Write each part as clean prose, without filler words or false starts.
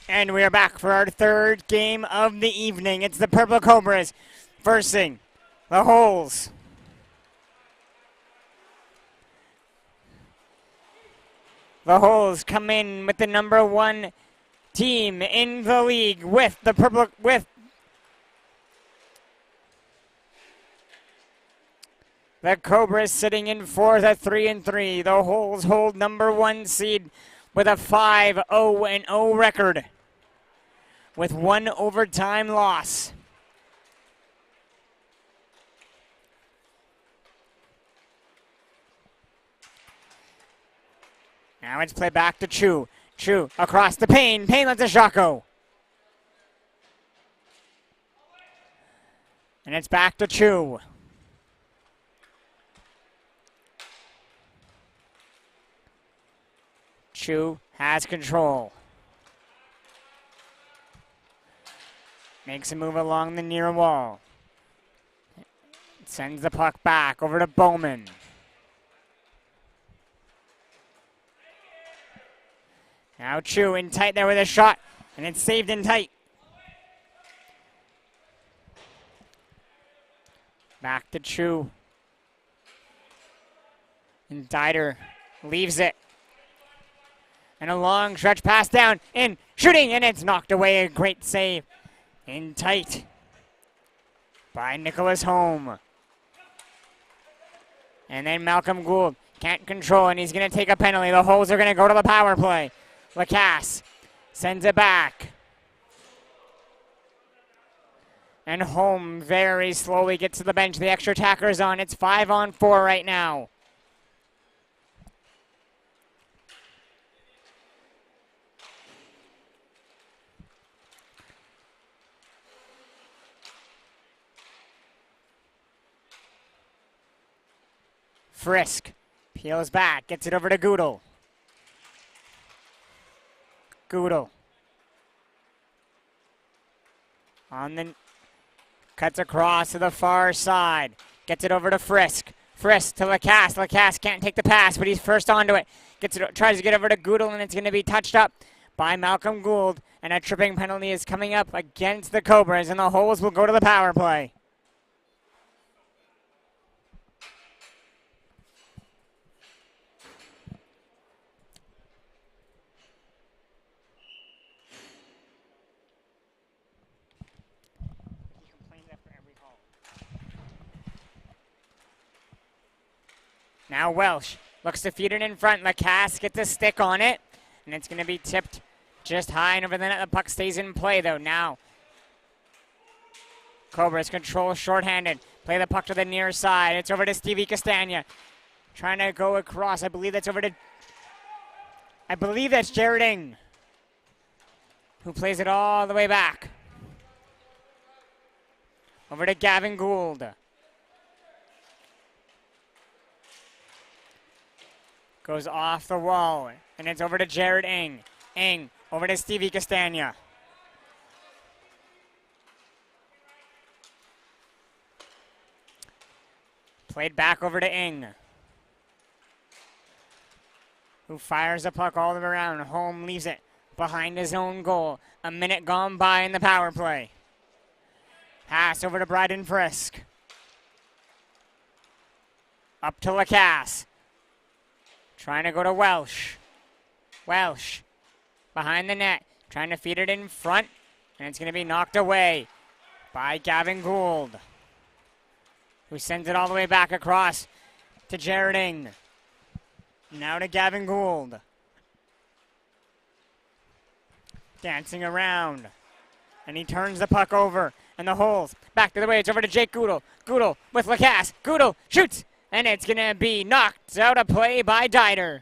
And we are back for our third game of the evening. It's the Purple Cobras versus the Holes. The Holes come in with the number one team in the league with the the Cobras sitting in fourth at 3-3. The Holes hold number one seed with a 5-0-0 record with one overtime loss. Now it's played back to Chu. Chu across the Payne. Payne lets a shot go. And it's back to Chu. Chu has control. Makes a move along the near wall. Sends the puck back over to Bowman. Now Chu in tight there with a shot, and it's saved in tight. Back to Chu. And Dieter leaves it. And a long stretch pass down, in, shooting, and it's knocked away. A great save. In tight by Nicholas Holm. And then Malcolm Gould can't control, and he's going to take a penalty. The Holes are going to go to the power play. Lacasse sends it back. And Holm very slowly gets to the bench. The extra attacker's on. It's 5-on-4 right now. Frisk peels back, gets it over to Goodle. Goodle on the cuts across to the far side, gets it over to Frisk. Frisk to Lacasse. Lacasse can't take the pass, but he's first onto it. Gets it, tries to get over to Goodle, and it's going to be touched up by Malcolm Gould. And a tripping penalty is coming up against the Cobras, and the Holes will go to the power play. Now Welsh looks to feed it in front. Lacasse gets a stick on it, and it's going to be tipped just high and over the net. The puck stays in play, though. Now Cobras control shorthanded. Play the puck to the near side. It's over to Stevie Castagna. Trying to go across. I believe that's Jared Ing, who plays it all the way back. Over to Gavin Gould. Goes off the wall, and it's over to Jared Ing. Ing over to Stevie Castagna. Played back over to Ing, who fires the puck all the way around. Holm leaves it behind his own goal. A minute gone by in the power play. Pass over to Bryden Frisk. Up to Lacasse. Trying to go to Welsh. Welsh behind the net. Trying to feed it in front. And it's going to be knocked away by Gavin Gould, who sends it all the way back across to Jared Ing. Now to Gavin Gould. Dancing around. And he turns the puck over. And the Holes back to the way. It's over to Jake Goodle. Goodle with Lacasse. Goodle shoots. And it's going to be knocked out of play by Dieter.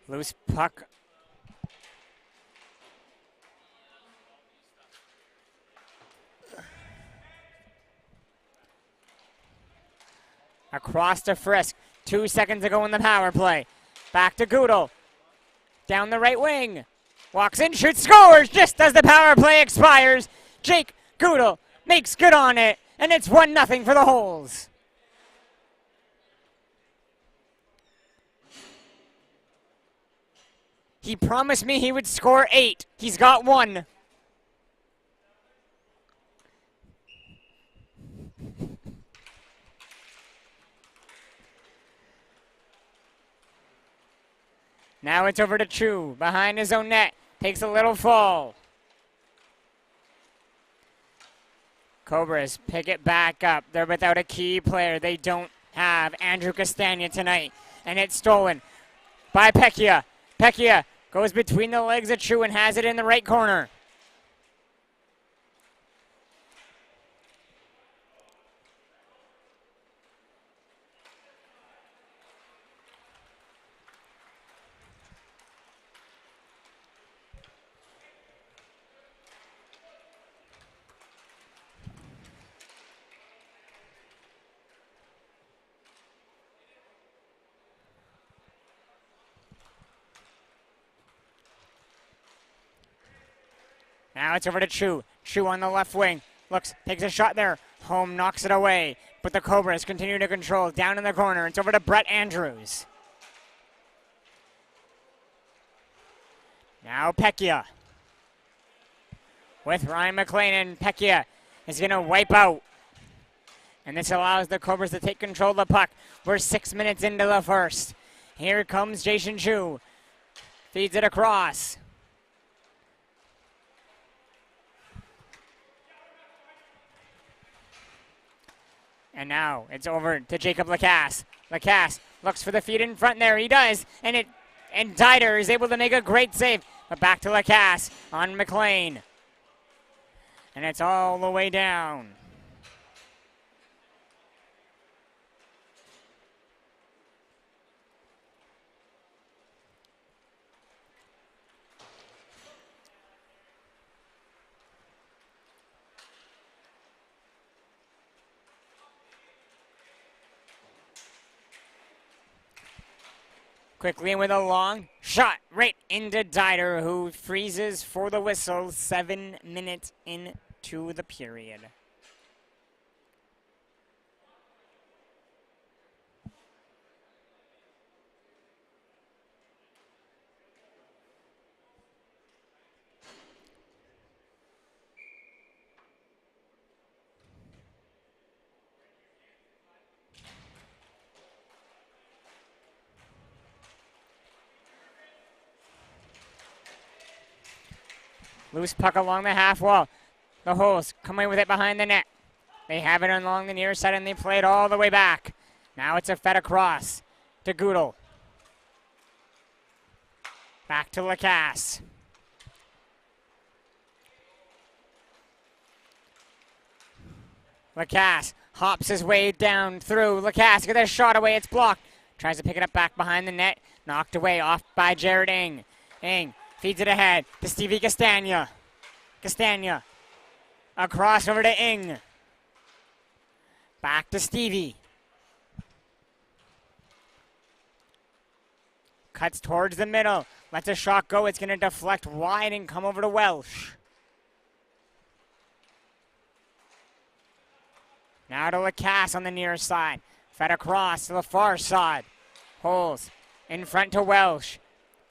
Loose puck Across to Frisk. 2 seconds to go in the power play. Back to Goodell. Down the right wing. Walks in, shoots, scores just as the power play expires. Jake Goodell makes good on it, and it's 1-0 for the Holes. He promised me he would score 8. He's got 1. Now it's over to Chu, behind his own net. Takes a little fall. Cobras pick it back up. They're without a key player. They don't have Andrew Castagna tonight. And it's stolen by Pecchia. Pecchia goes between the legs of Chu and has it in the right corner. Now it's over to Chu. Chu on the left wing. Looks, takes a shot there. Home knocks it away. But the Cobras continue to control. Down in the corner. It's over to Brett Andrews. Now Pecchia. With Ryan McLean, and Pecchia is going to wipe out. And this allows the Cobras to take control of the puck. We're 6 minutes into the first. Here comes Jason Chu. Feeds it across. And now it's over to Jacob Lacasse. Lacasse looks for the feed in front there. He does. And Dieter is able to make a great save. But back to Lacasse on McLean. And it's all the way down. Quickly with a long shot right into Dieter, who freezes for the whistle 7 minutes into the period. Loose puck along the half wall. The Holes come away with it behind the net. They have it along the near side and they play it all the way back. Now it's a fed across to Goodell. Back to Lacasse. Lacasse hops his way down through. Lacasse gets a shot away. It's blocked. Tries to pick it up back behind the net. Knocked away off by Jared Ing. Ing feeds it ahead to Stevie Castagna. Castagna. Across over to Ing. Back to Stevie. Cuts towards the middle. Lets a shot go. It's going to deflect wide and come over to Welsh. Now to Lacasse on the near side. Fed across to the far side. Holes in front to Welsh.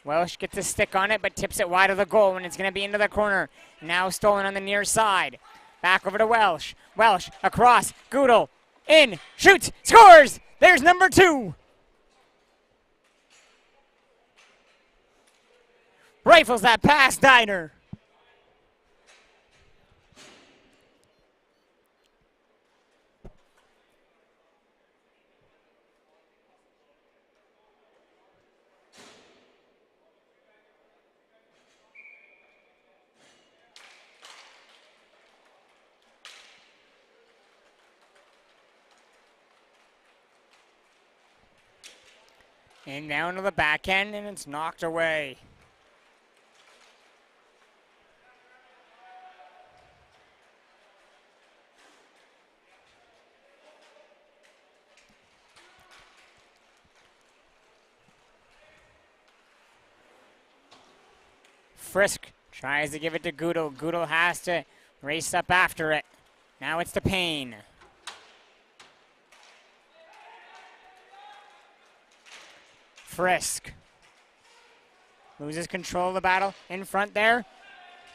Welsh gets a stick on it, but tips it wide of the goal, and it's going to be into the corner. Now stolen on the near side. Back over to Welsh. Welsh across. Goodell in. Shoots. Scores. There's number 2. Rifles that past Dieter. And down to the backhand, and it's knocked away. Frisk tries to give it to Goodle. Goodle has to race up after it. Now it's to Payne. Frisk loses control of the battle in front there.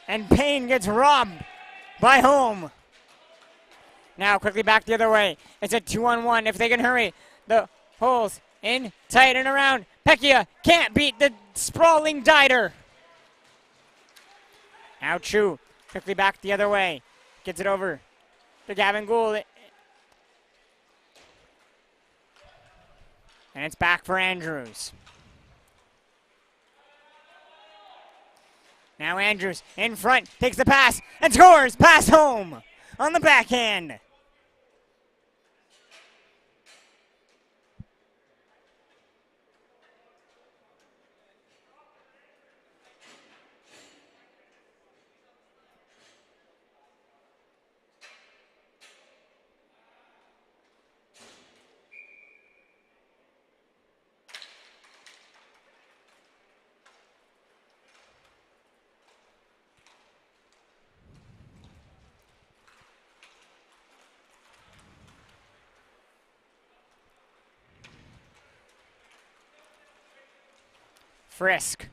And Payne gets robbed by Home. Now quickly back the other way. It's a 2-on-1 if they can hurry. The holes in, tight and around. Pecchia can't beat the sprawling Dieter. Now Chu quickly back the other way. Gets it over to Gavin Gould. And it's back for Andrews. Now Andrews in front, takes the pass and scores. Pass Home on the backhand. Frisk.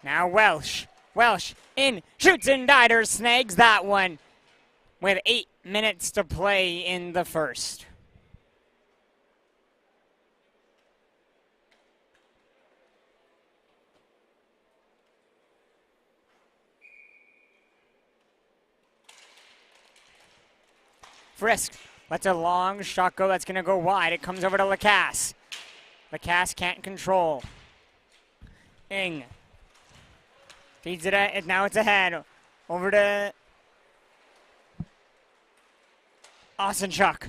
Now Welsh. Welsh in, shoots and Dieter snags that one with 8 minutes to play in the first. Frisk lets a long shot go. That's going to go wide. It comes over to Lacasse. Lacasse can't control. Ing feeds it. Now it's ahead. Over to Osenchuk.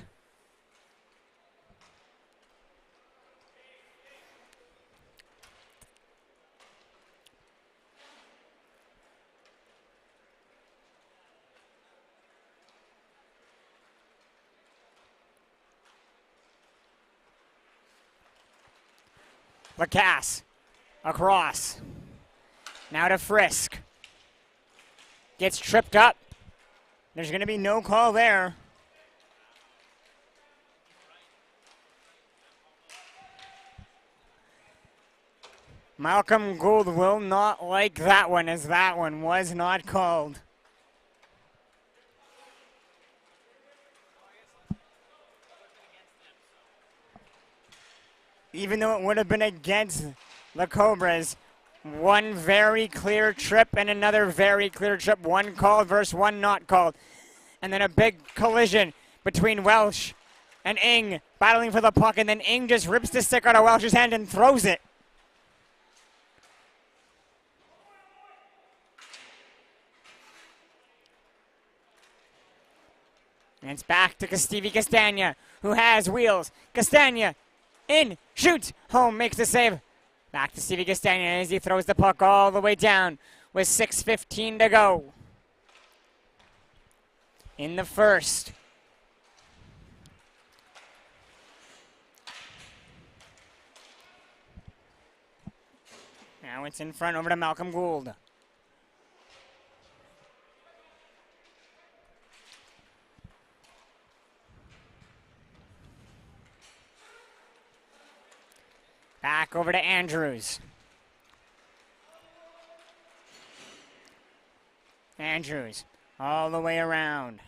Lacasse across. Now to Frisk. Gets tripped up. There's going to be no call there. Malcolm Gould will not like that one, as that one was not called. Even though it would have been against the Cobras, one very clear trip and another very clear trip. One called versus one not called. And then a big collision between Welsh and Ing battling for the puck, and then Ing just rips the stick out of Welsh's hand and throws it. And it's back to Stevie Castagna, who has wheels. Castagna in, shoots, Home makes the save. Back to Stevie Castagna as he throws the puck all the way down with 6:15 to go in the first. Now it's in front over to Malcolm Gould. Back over to Andrews. Andrews all the way around.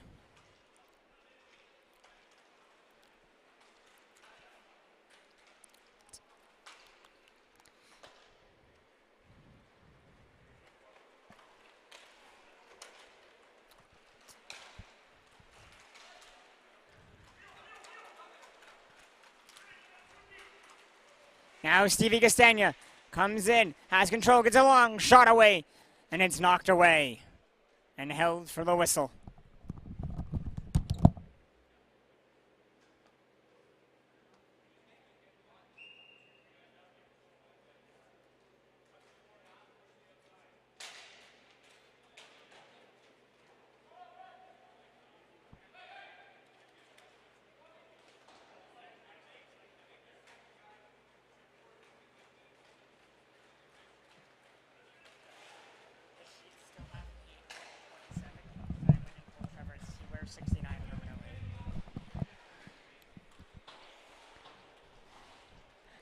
Now Stevie Castagna comes in, has control, gets a long shot away, and it's knocked away and held for the whistle.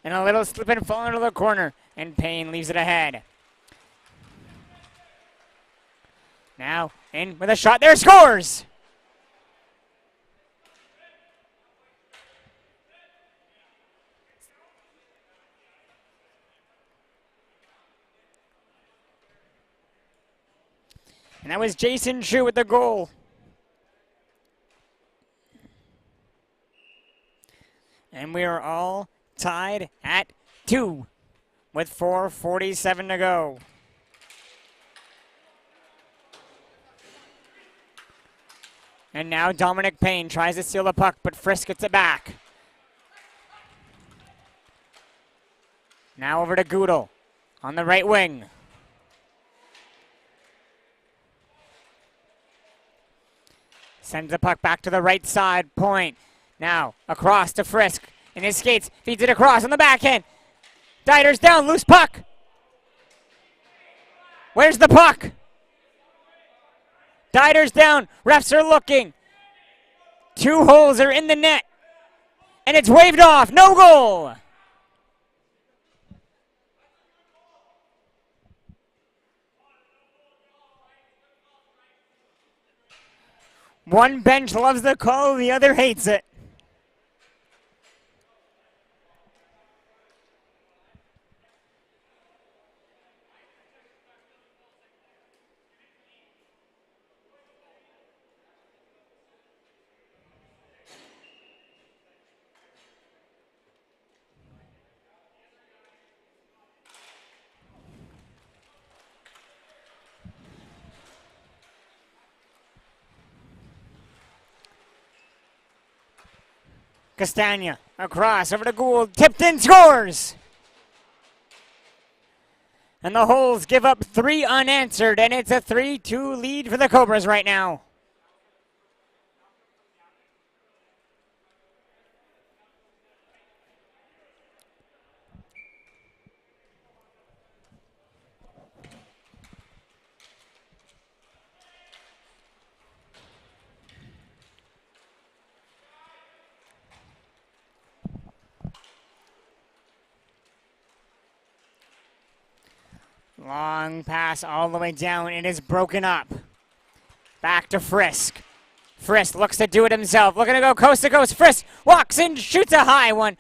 And a little slip and fall into the corner. And Payne leaves it ahead. Now in with a shot. There, scores! And that was Jason Chu with the goal. And we are all tied at 2 with 4:47 to go. And now Dominic Payne tries to steal the puck, but Frisk gets it back. Now over to Goodall on the right wing. Sends the puck back to the right side, point. Now across to Frisk. In his skates, feeds it across on the backhand. Dieter's down, loose puck. Where's the puck? Dieter's down, refs are looking. 2 holes are in the net. And it's waved off, no goal. One bench loves the call, the other hates it. Castagna across over to Gould, tipped in, scores! And the Holes give up 3 unanswered, and it's a 3-2 lead for the Cobras right now. Long pass all the way down. It is broken up. Back to Frisk. Frisk looks to do it himself. Looking to go coast to coast. Frisk walks in, shoots a high one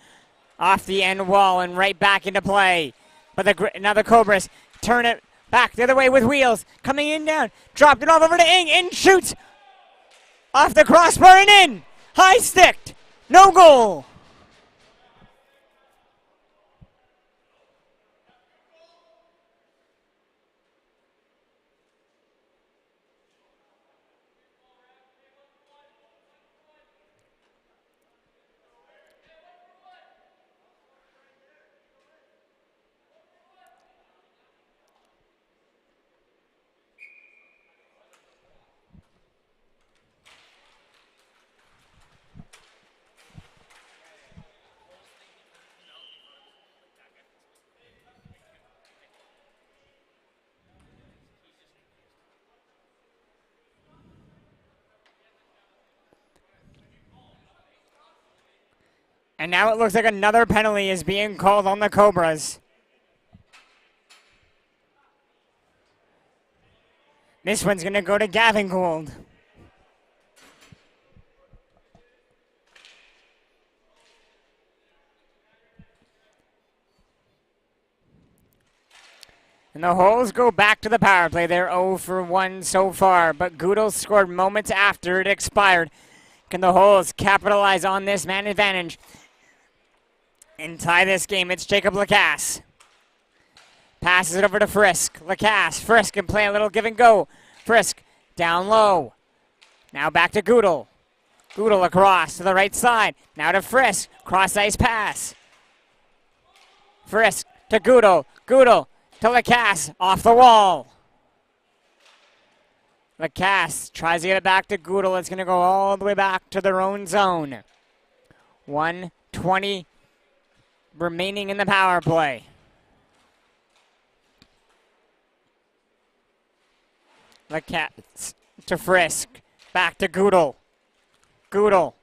off the end wall and right back into play. But now the Cobras turn it back the other way with Wheels. Coming in down. Dropped it off over to Ing. Ing shoots off the crossbar and in. High sticked. No goal. And now it looks like another penalty is being called on the Cobras. This one's going to go to Gavin Gould. And the Holes go back to the power play. They're 0 for 1 so far, but Goodall scored moments after it expired. Can the Holes capitalize on this man advantage and tie this game? It's Jacob Lacasse. Passes it over to Frisk. Lacasse. Frisk can play a little give and go. Frisk down low. Now back to Goodall. Goodall across to the right side. Now to Frisk. Cross ice pass. Frisk to Goodall. Goodall to Lacasse. Off the wall. Lacasse tries to get it back to Goodall. It's going to go all the way back to their own zone. 1:20 remaining in the power play. Lacasse to Frisk. Back to Goodall. Goodall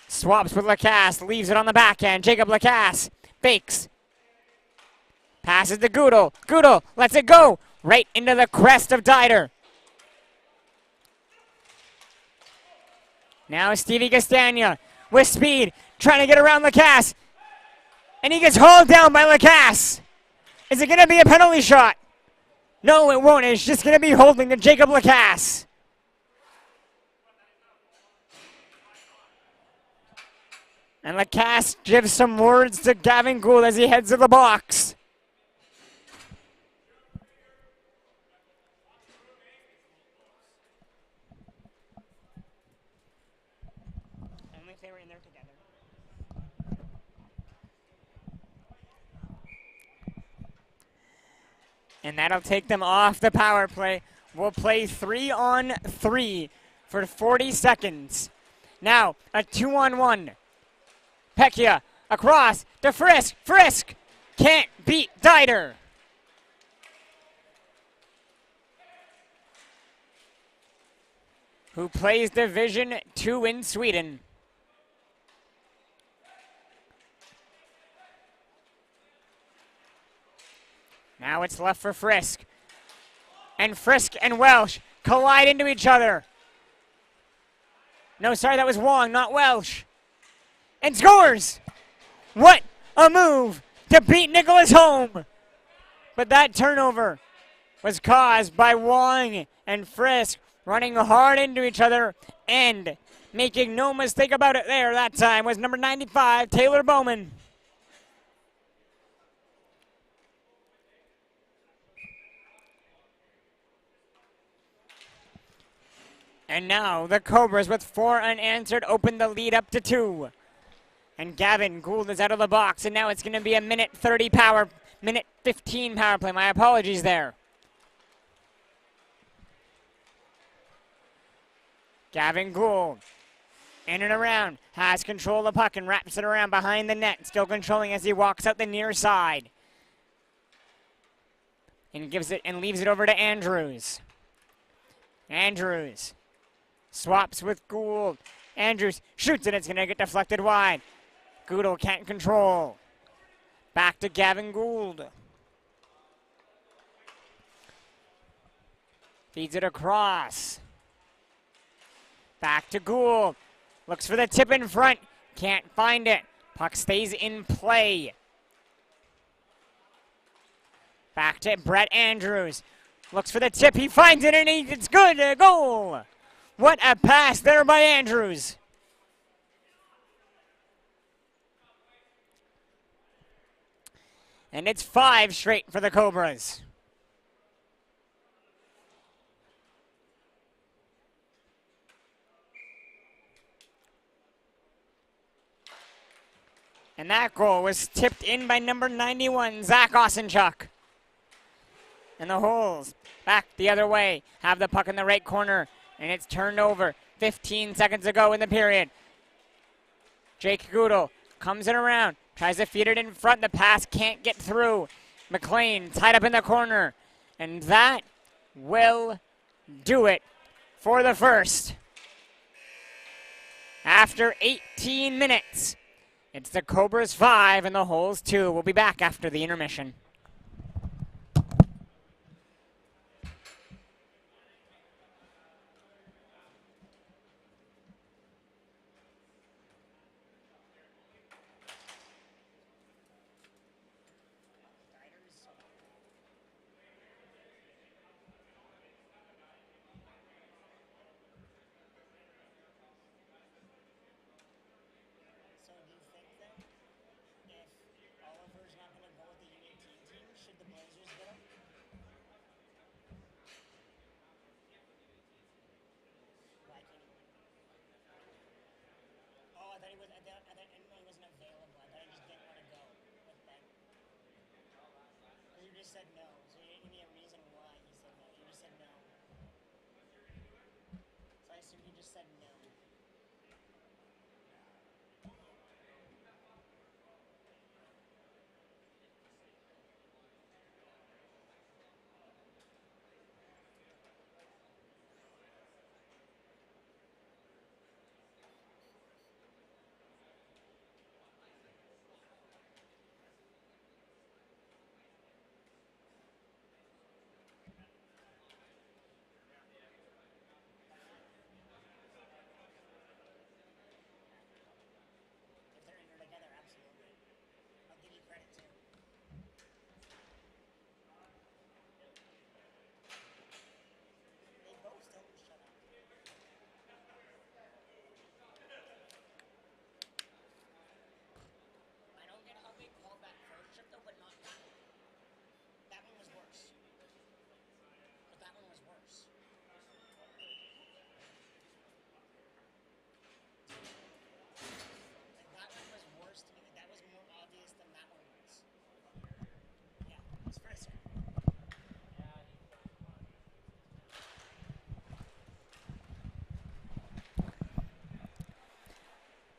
swaps with Lacasse. Leaves it on the backhand. Jacob Lacasse fakes. Passes to Goodle. Goodle lets it go. Right into the crest of Dieter. Now Stevie Castagna with speed, trying to get around Lacasse. And he gets hauled down by Lacasse. Is it going to be a penalty shot? No, it won't. It's just going to be holding to Jacob Lacasse. And Lacasse gives some words to Gavin Gould as he heads to the box. Only if they were in there together. And that'll take them off the power play. We'll play 3-on-3 for 40 seconds. Now, a 2-on-1. Pecchia across to Frisk. Frisk can't beat Dieter. Who plays Division 2 in Sweden. Now it's left for Frisk. And Frisk and Welsh collide into each other. No, sorry, that was Wong, not Welsh. And scores! What a move to beat Nicholas home! But that turnover was caused by Wong and Frisk running hard into each other, and making no mistake about it there that time was number 95, Taylor Bowman. And now the Cobras with 4 unanswered open the lead up to 2. And Gavin Gould is out of the box, and now it's going to be a minute 15 power play. My apologies there. Gavin Gould, in and around, has control of the puck and wraps it around behind the net, still controlling as he walks out the near side. And gives it and leaves it over to Andrews. Andrews swaps with Gould. Andrews shoots, and it's going to get deflected wide. Goodle can't control. Back to Gavin Gould. Feeds it across. Back to Gould. Looks for the tip in front. Can't find it. Puck stays in play. Back to Brett Andrews. Looks for the tip. He finds it, and it's good. A goal. What a pass there by Andrews. And it's 5 straight for the Cobras. And that goal was tipped in by number 91, Zach Osenchuk. And the Holes back the other way. Have the puck in the right corner. And it's turned over 15 seconds ago in the period. Jake Goodle comes in around. Tries to feed it in front. The pass can't get through. McLean tied up in the corner. And that will do it for the first. After 18 minutes, it's the Cobras 5 and the Holes 2. We'll be back after the intermission. Said no, so you didn't give me a reason why he said no. You just said no. So I assume he just said no.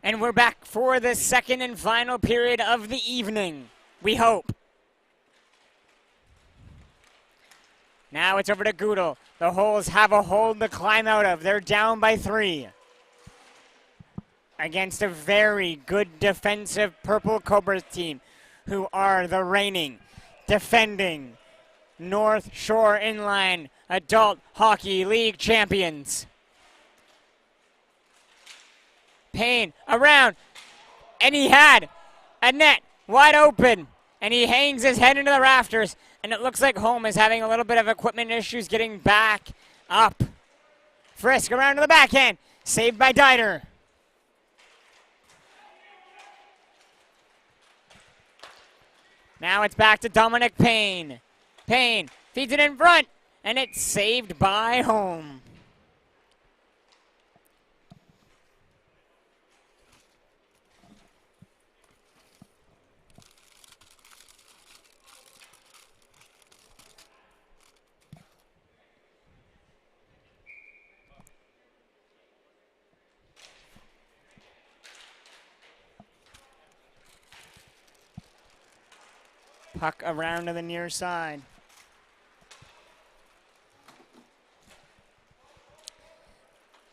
And we're back for the second and final period of the evening, we hope. Now it's over to Goodle. The Holes have a hole to climb out of. They're down by 3. Against a very good defensive Purple Cobras team, who are the reigning, defending North Shore Inline Adult Hockey League champions. Payne around, and he had a net wide open, and he hangs his head into the rafters, and it looks like Home is having a little bit of equipment issues getting back up. Frisk around to the backhand, saved by Dieter. Now it's back to Dominic Payne. Payne feeds it in front, and it's saved by Home. Puck around to the near side.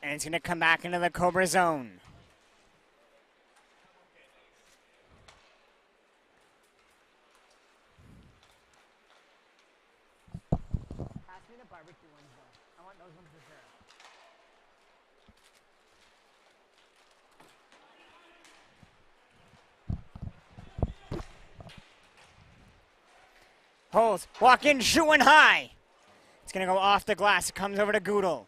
And it's going to come back into the Cobra zone. Pass me the barbecue ones, though. I want those ones for sure. Holes, walk in, shooting high. It's going to go off the glass. It comes over to Goodle.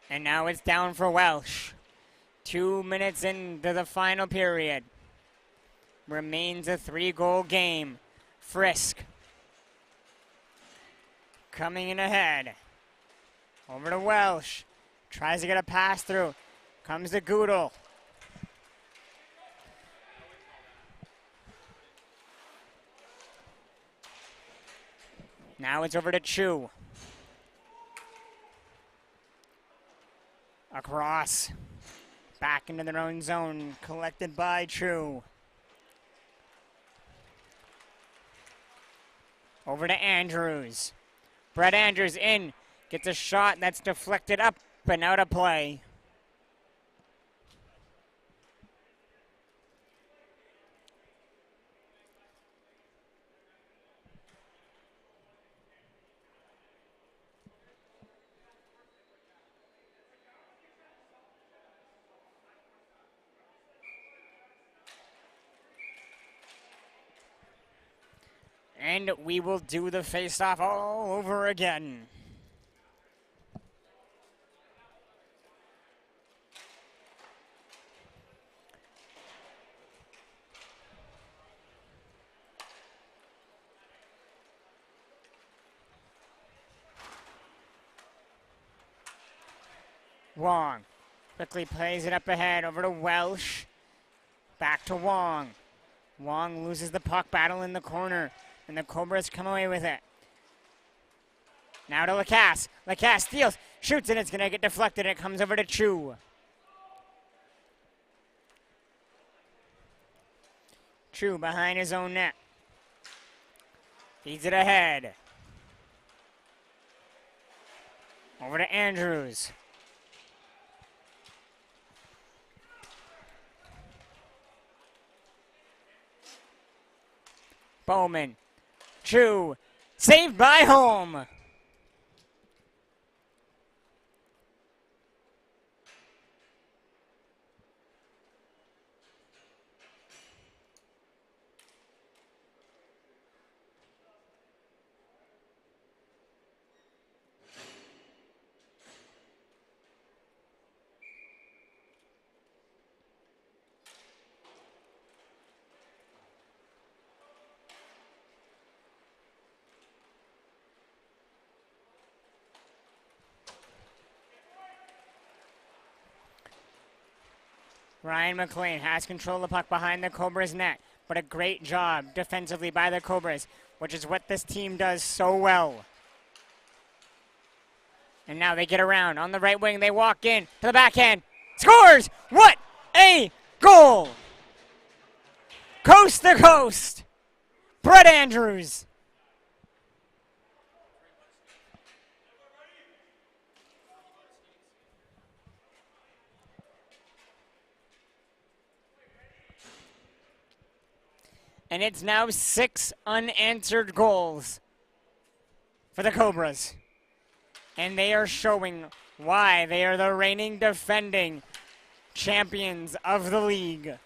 And now it's down for Welsh. 2 minutes into the final period. Remains a 3-goal game. Frisk coming in ahead. Over to Welsh. Tries to get a pass through. Comes to Goodle. Now it's over to Chu. Across. Back into their own zone. Collected by Chu. Over to Andrews. Brett Andrews in. Gets a shot that's deflected up and out of play. And we will do the face-off all over again. Wong quickly plays it up ahead over to Welsh. Back to Wong. Wong loses the puck battle in the corner, and the Cobras come away with it. Now to Lacasse. Lacasse steals, shoots, and it's going to get deflected. It comes over to Chu. Chu behind his own net. Feeds it ahead. Over to Andrews. Bowman. Chu. Saved by Home. Ryan McLean has control of the puck behind the Cobras net. but a great job defensively by the Cobras, which is what this team does so well. And now they get around on the right wing. They walk in to the backhand. Scores! What a goal! Coast to coast. Brett Andrews. And it's now 6 unanswered goals for the Cobras. And they are showing why they are the reigning defending champions of the league.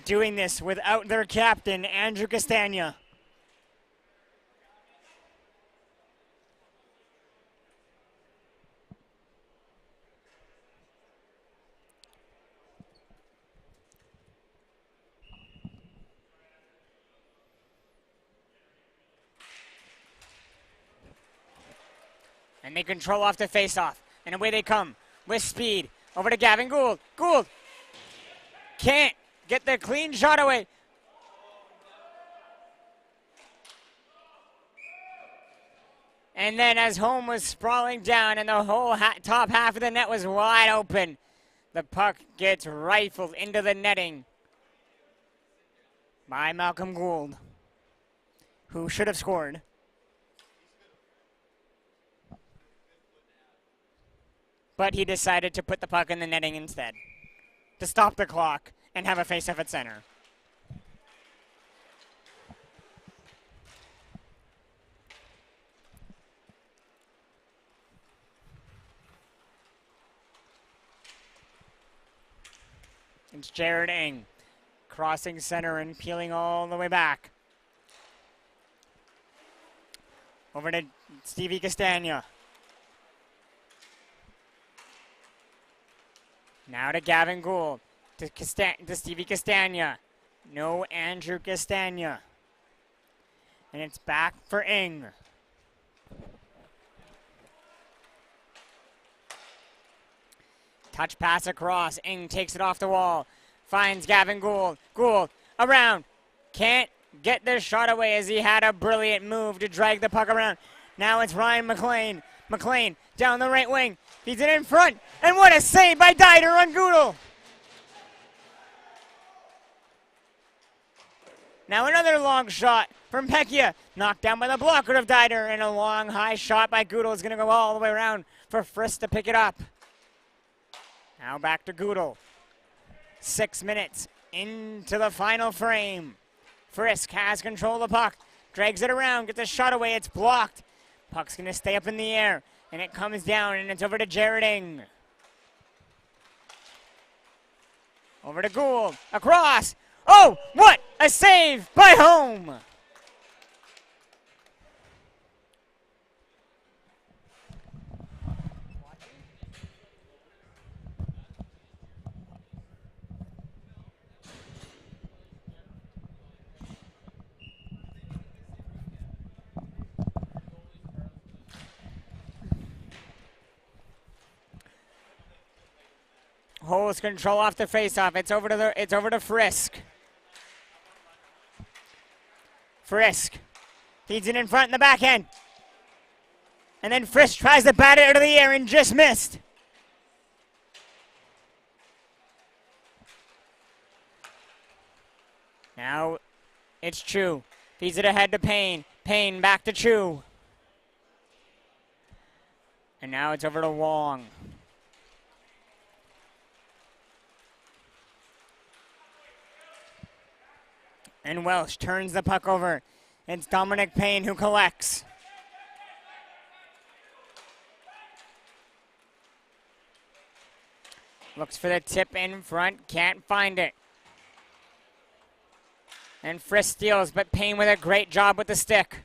Doing this without their captain, Andrew Castagna. And they control off the faceoff. And away they come with speed. Over to Gavin Gould. Gould can't get the clean shot away. And then as Holm was sprawling down and the whole top half of the net was wide open, the puck gets rifled into the netting by Malcolm Gould, who should have scored. But he decided to put the puck in the netting instead to stop the clock and have a face-off at center. It's Jared Ng crossing center and peeling all the way back. Over to Stevie Castagna. Now to Gavin Gould, to Stevie Castagna. No Andrew Castagna. And it's back for Ng. Touch pass across. Ng takes it off the wall. Finds Gavin Gould. Gould around. Can't get this shot away as he had a brilliant move to drag the puck around. Now it's Ryan McLean. McLean down the right wing. Feeds it in front. And what a save by Dieter on Goodle. Now another long shot from Pecchia. Knocked down by the blocker of Dieter. And a long high shot by Goodle is going to go all the way around for Frisk to pick it up. Now back to Goodle. 6 minutes into the final frame. Frisk has control of the puck. Drags it around. Gets a shot away. It's blocked. Puck's going to stay up in the air. And it comes down, and it's over to Jared Ng. Over to Gould. Across. Oh, what a save by Holm. Holds control off the faceoff. It's over to Frisk. Frisk feeds it in front in the backhand. And then Frisk tries to bat it out of the air and just missed. Now it's Chu. Feeds it ahead to Payne. Payne back to Chu. And now it's over to Wong. And Welsh turns the puck over. It's Dominic Payne who collects. Looks for the tip in front, can't find it. And Frisk steals, but Payne with a great job with the stick.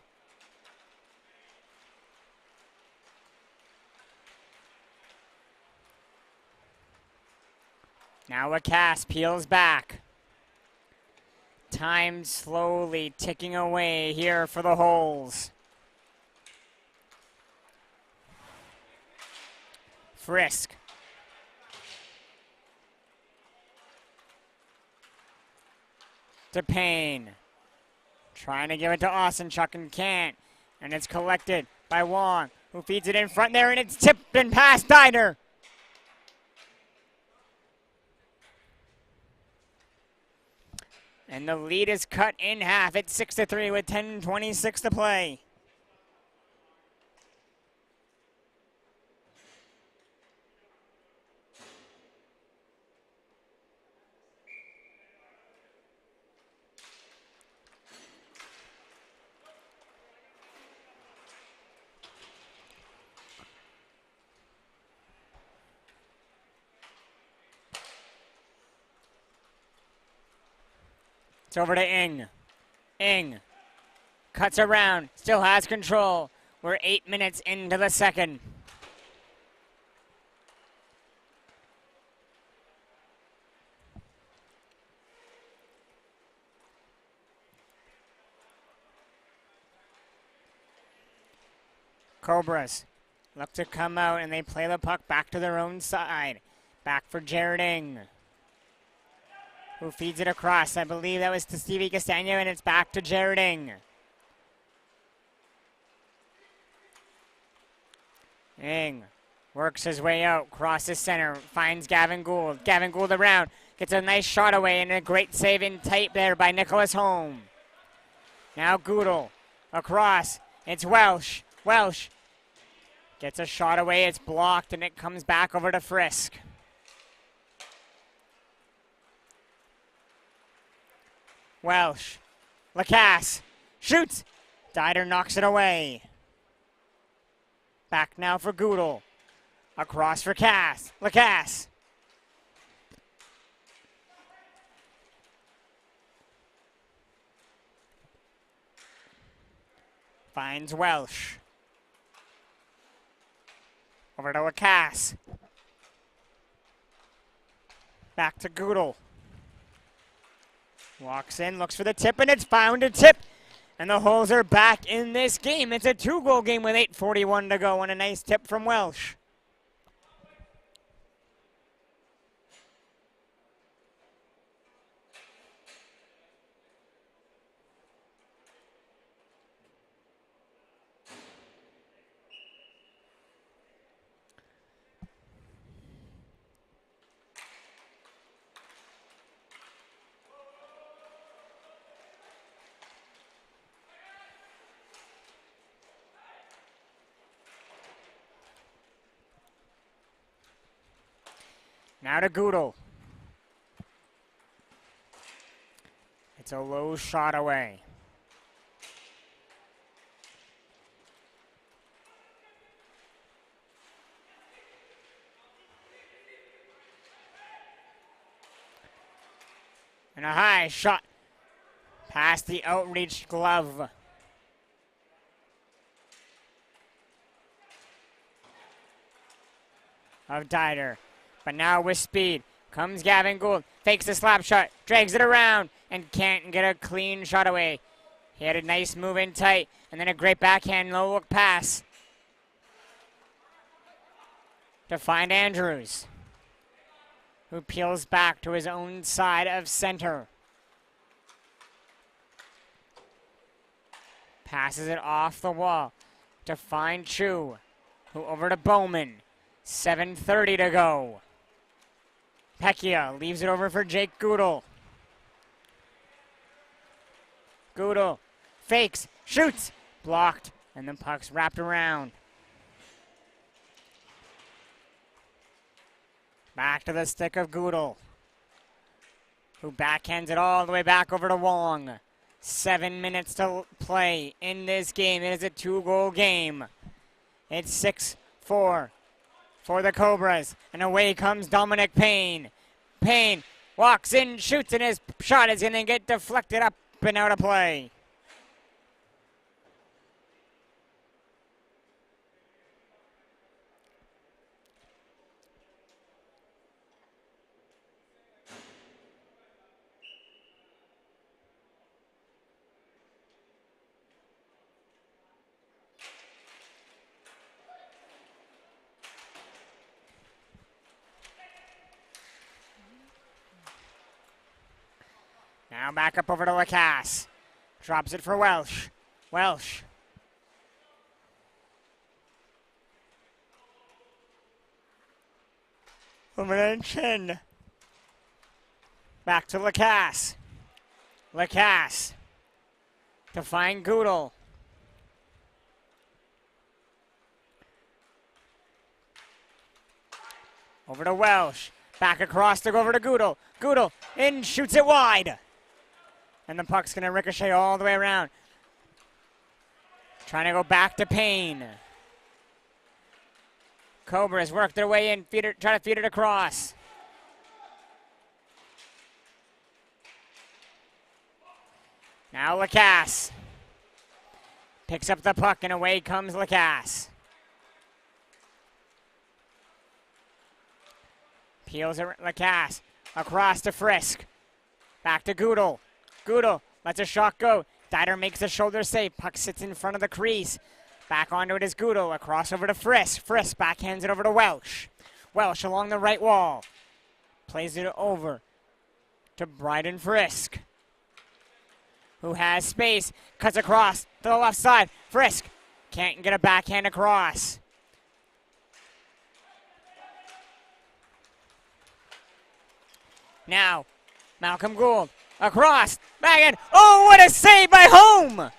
Now Lacasse peels back. Time slowly ticking away here for the Holes. Frisk. to Payne. Trying to give it to Osenchuk and can't. And it's collected by Wong, who feeds it in front there, and it's tipped and past Diner. And the lead is cut in half. It's 6-3 with 10:26 to play. It's over to Ing. Ing cuts around, still has control. We're 8 minutes into the second. Cobras look to come out, and they play the puck back to their own side. Back for Jared Ing, who feeds it across. I believe that was to Stevie Castagno, and it's back to Jared Ing. Ing works his way out, crosses center, finds Gavin Gould. Gavin Gould around, gets a nice shot away, and a great save in tight there by Nicholas Holm. Now Goodle across. It's Welsh. Welsh gets a shot away. It's blocked, and it comes back over to Frisk. Welsh. Lacasse shoots. Diner knocks it away. Back now for Goodle. Across for Lacasse. Finds Welsh. Over to Lacasse. Back to Goodle. Walks in, looks for the tip, and it's found a tip. And the Holes are back in this game. It's a 2-goal game with 8:41 to go, and a nice tip from Welsh. Now to Goodle. It's a low shot away. And a high shot past the outreach glove. Of Diner. But now with speed comes Gavin Gould. Fakes the slap shot, drags it around, and can't get a clean shot away. He had a nice move in tight, and then a great backhand low-look pass to find Andrews, who peels back to his own side of center. Passes it off the wall to find Chu, who over to Bowman. 7:30 to go. Pecchia leaves it over for Jake Goodle. Goodle fakes, shoots, blocked, and the puck's wrapped around. Back to the stick of Goodle, who backhands it all the way back over to Wong. 7 minutes to play in this game. It is a 2-goal game. It's 6-4. For the Cobras, and away comes Dominic Payne. Payne walks in, shoots, and his shot is going to get deflected up and out of play. Now back up over to Lacasse. Drops it for Welsh. Welsh. Over to Chin. Back to Lacasse. Lacasse. To find Goodall. Over to Welsh. Back across to go over to Goodall. Goodall in, shoots it wide. And the puck's going to ricochet all the way around. Trying to go back to Payne. Cobras work their way in, try to feed it across. Now Lacasse. Picks up the puck and away comes Lacasse. Peels it, Lacasse. Across to Frisk. Back to Goodall. Goodall lets a shot go. Dieter makes the shoulder save. Puck sits in front of the crease. Back onto it is Goodall. Across over to Frisk. Frisk backhands it over to Welsh. Welsh along the right wall. Plays it over to Bryden Frisk, who has space. Cuts across to the left side. Frisk can't get a backhand across. Now, Malcolm Gould. Across. Backhand. Oh, what a save by Home!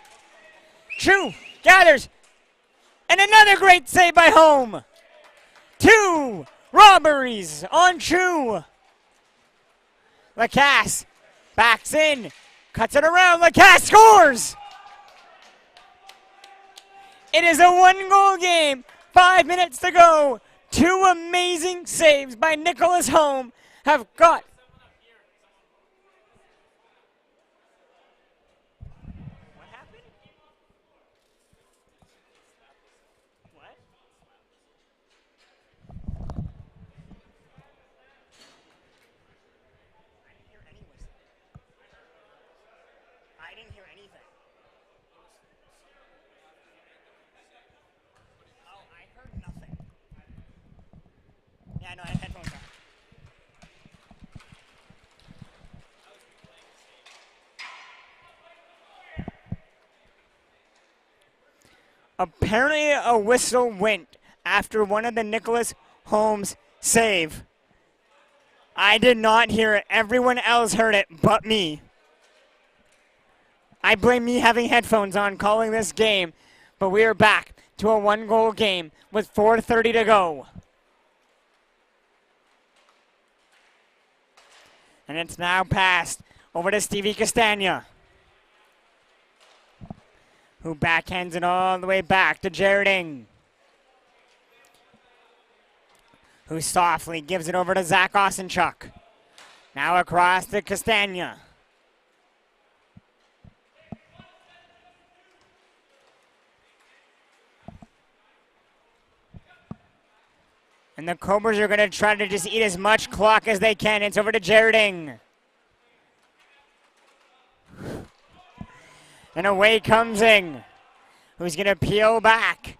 Chu gathers. And another great save by Home. 2 robberies on Chu. Lacasse backs in. Cuts it around. Lacasse scores! It is a 1-goal game. 5 minutes to go. 2 amazing saves by Nicholas Home have got. What happened? What? I didn't hear anything. Oh, I heard nothing. Yeah, no, I had headphones on. Apparently a whistle went after one of the Nicholas Holmes save. I did not hear it. Everyone else heard it but me. I blame me having headphones on calling this game, but we are back to a 1-goal game with 4:30 to go. And it's now passed over to Stevie Castagna, who backhands it all the way back to Jared Ing, who softly gives it over to Zach Osenchuk. Now across to Castagna. And the Cobras are going to try to just eat as much clock as they can. It's over to Jared Ing. And away comes Ing, who's going to peel back.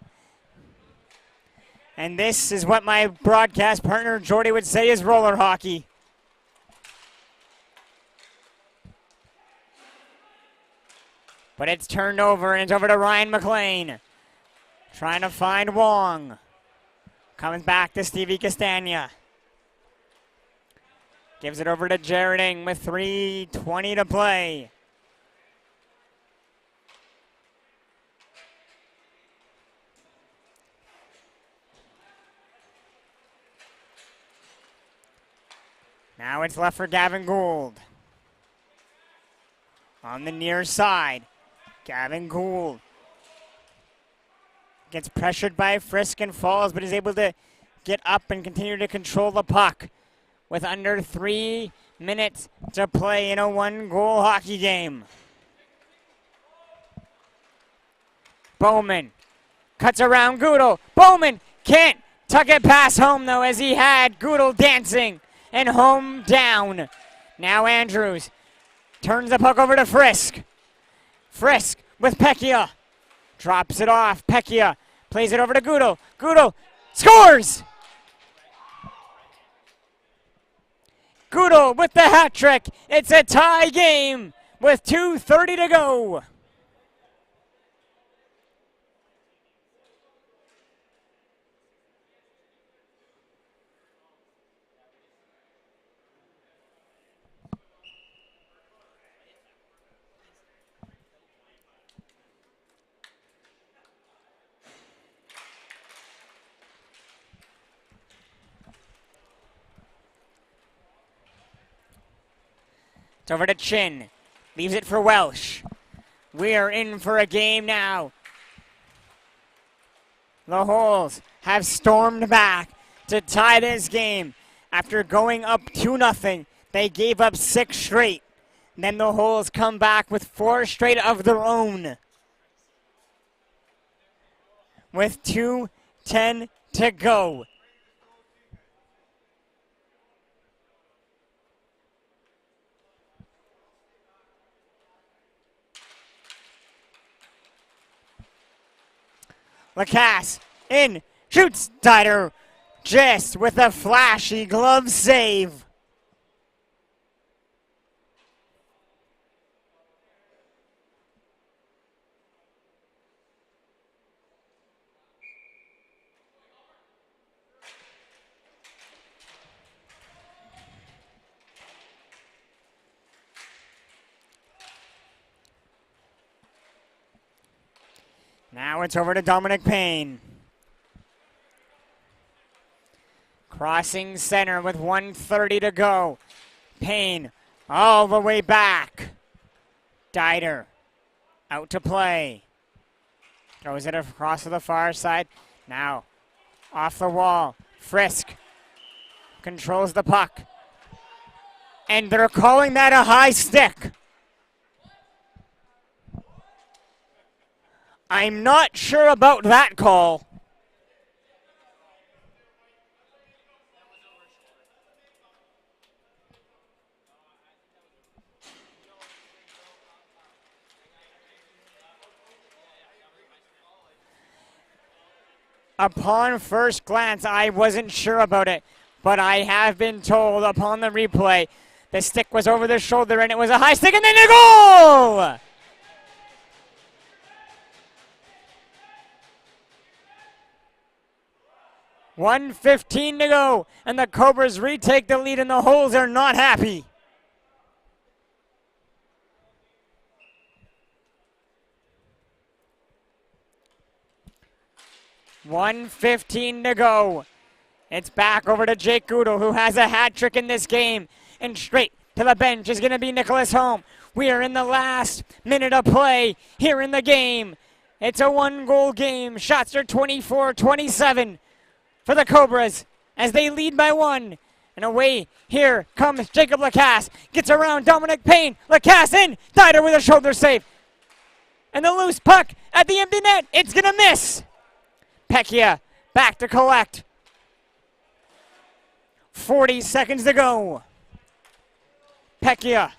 And this is what my broadcast partner Jordy would say is roller hockey. But it's turned over, and it's over to Ryan McLean. Trying to find Wong. Comes back to Stevie Castagna. Gives it over to Jared Ing with 3:20 to play. Now it's left for Gavin Gould. On the near side, Gavin Gould gets pressured by Frisk and falls, but is able to get up and continue to control the puck with under 3 minutes to play in a 1-goal hockey game. Bowman cuts around Goodall. Bowman can't tuck it past Home, though, as he had Goodall dancing and Home down. Now Andrews turns the puck over to Frisk. Frisk with Pecchia. Drops it off. Pecchia plays it over to Goodall. Goodall scores! Goodall with the hat trick. It's a tie game with 2:30 to go. It's over to Chin. Leaves it for Welsh. We are in for a game now. The Holes have stormed back to tie this game. After going up 2-0, they gave up 6 straight. Then the Holes come back with 4 straight of their own. With 2:10 to go. Lacasse in, shoots Dieter just with a flashy glove save. Now it's over to Dominic Payne. Crossing center with 1:30 to go. Payne all the way back. Dieter out to play. Throws it across to the far side. Now off the wall. Frisk controls the puck. And they're calling that a high stick. I'm not sure about that call. Upon first glance, I wasn't sure about it, but I have been told upon the replay, the stick was over the shoulder and it was a high stick and then a goal! 1:15 to go, and the Cobras retake the lead, and the Holes are not happy. $1:15 to go. It's back over to Jake Goodall, who has a hat trick in this game. And straight to the bench is going to be Nicholas Holm. We are in the last minute of play here in the game. It's a 1-goal game. Shots are 24-27 for the Cobras as they lead by 1. And away here comes Jacob Lacasse. Gets around Dominic Payne. Lacasse in. Dieter with a shoulder save. And the loose puck at the empty net. It's going to miss. Pecchia back to collect. 40 seconds to go. Pecchia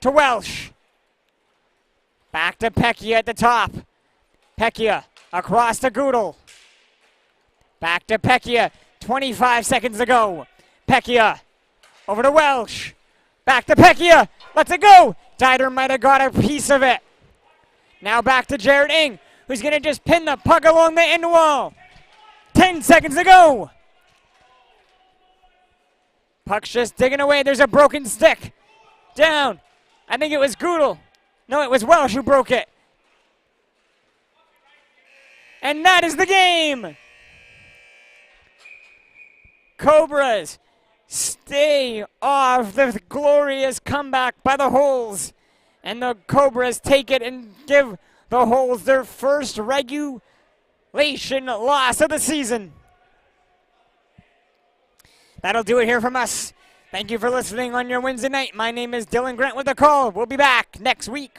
to Welsh. Back to Pecchia at the top. Pecchia across to Goodall. Back to Pecchia. 25 seconds to go. Pecchia over to Welsh. Back to Pecchia. Let's it go. Dieter might have got a piece of it. Now back to Jared Ing, who's going to just pin the puck along the end wall. 10 seconds to go. Puck's just digging away. There's a broken stick. Down. I think it was Goodall. No, it was Welsh who broke it. And that is the game. Cobras stay off the glorious comeback by the Holes. And the Cobras take it and give the Holes their first regulation loss of the season. That'll do it here from us. Thank you for listening on your Wednesday night. My name is Dylan Grant with the call. We'll be back next week.